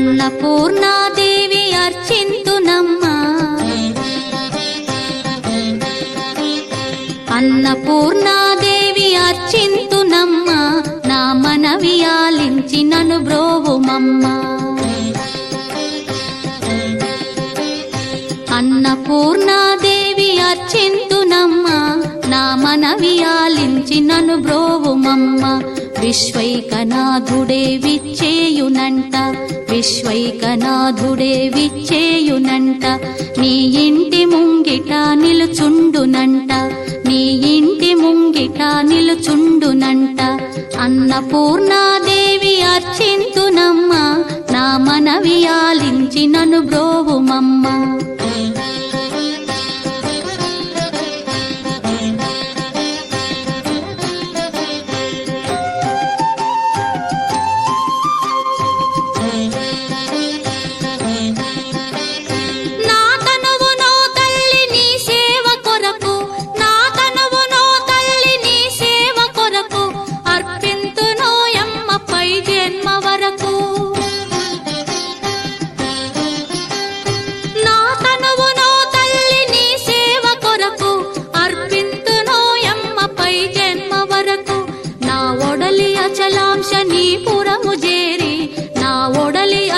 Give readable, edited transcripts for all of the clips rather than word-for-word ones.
అన్నపూర్ణాదేవి అర్చింతునమ్మా అన్నపూర్ణాదేవి అర్చింతునమ్మా నా మనవి ఆలించి నన్ను బ్రోవుమమ్మా అన్నపూర్ణాదేవి అర్చింతునమ్మా నా మనవి ఆలించి నన్ను బ్రోవుమమ్మా విశ్వైకనాథుడే విచ్చేయునంట విశ్వైకనాథుడే విచ్చేయునంట నీ ఇంటి ముంగిట నిలుచుండునంట నీ ఇంటి ముంగిట నిలుచుండునంట అన్నపూర్ణాదేవి అర్చింతునమ్మా నా మనవి ఆలించి నన్ను బ్రోవుమమ్మా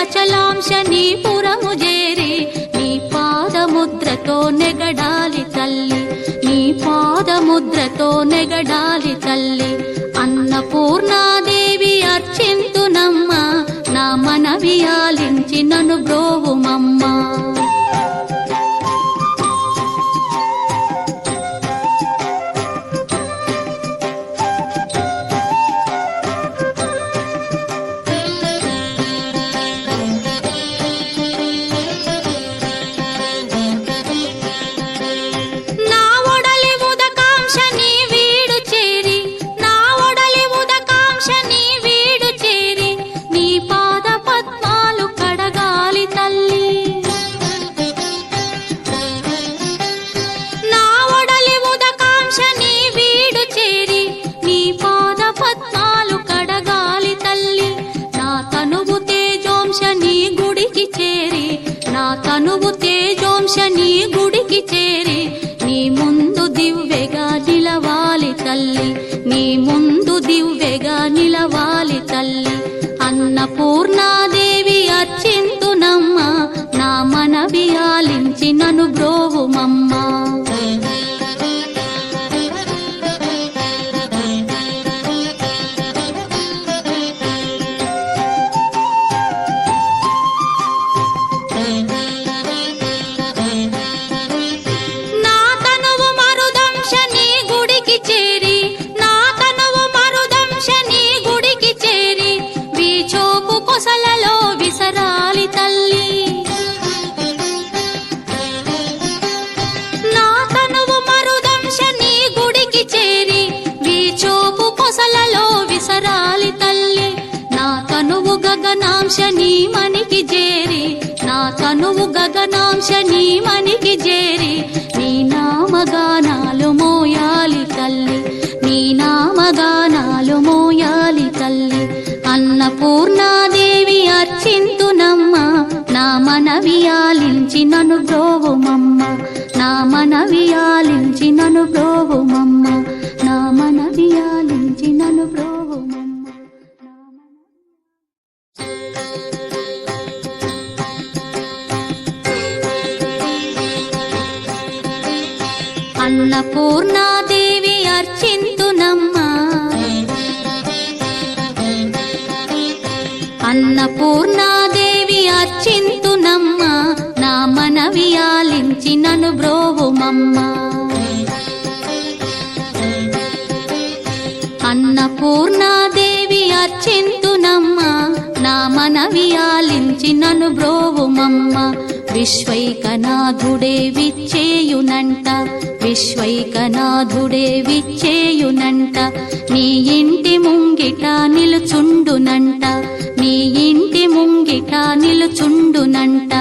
అచలాంశనీపురము చేరి నీ పాదముద్రతో నెగడాలి తల్లి నీ పాదముద్రతో నెగడాలి తల్లి అన్నపూర్ణాదేవి అర్చింతునమ్మా నా మనవి ఆలించి నన్ను బ్రోవుమమ్మా తనువు తేజోంశని గుడికి చేరి నీ ముందు దివ్వెగా నిలవాలి తల్లి నీ ముందు దివ్వెగా నిలవాలి తల్లి అన్నపూర్ణాదేవి అర్చింతునమ్మా నా మనవి ఆలించి నన్ను బ్రోవుమమ్మా గగనాంశని మనికి చేరి నా తనువు గగనాంశని మనికి చేరి నీ నామగానాలు మోయాలి తల్లి నీ నామగానాలు మోయాలి తల్లి అన్నపూర్ణాదేవి అర్చింతునమ్మా నా మనవి ఆలించి నన్ను బ్రోవుమమ్మా నా మనవి ఆలించి నన్ను బ్రోవుమమ్మా నా మనవి ఆలించి నన్ను బ్రోవుమమ్మా అన్నపూర్ణాదేవి అర్చింతునమ్మా అన్నపూర్ణాదేవి అర్చింతునమ్మా నా మనవి ఆలించి నన్ను బ్రోవుమమ్మా అన్నపూర్ణాదేవి అర్చింతునమ్మా నా మనవి ఆలించి నన్ను బ్రోవుమమ్మా విశ్వైకనాథుడే విచ్చేయునంట విశ్వైకనాథుడే విచ్చేయునంట నీ ఇంటి ముంగిట నిలుచుండునంట నీ ఇంటి ముంగిట నిలుచుండునంట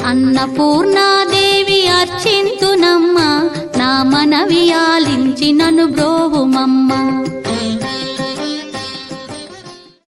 అన్నపూర్ణాదేవి అర్చింతునమ్మా నా మనవి ఆలించి నన్ను బ్రోవుమమ్మా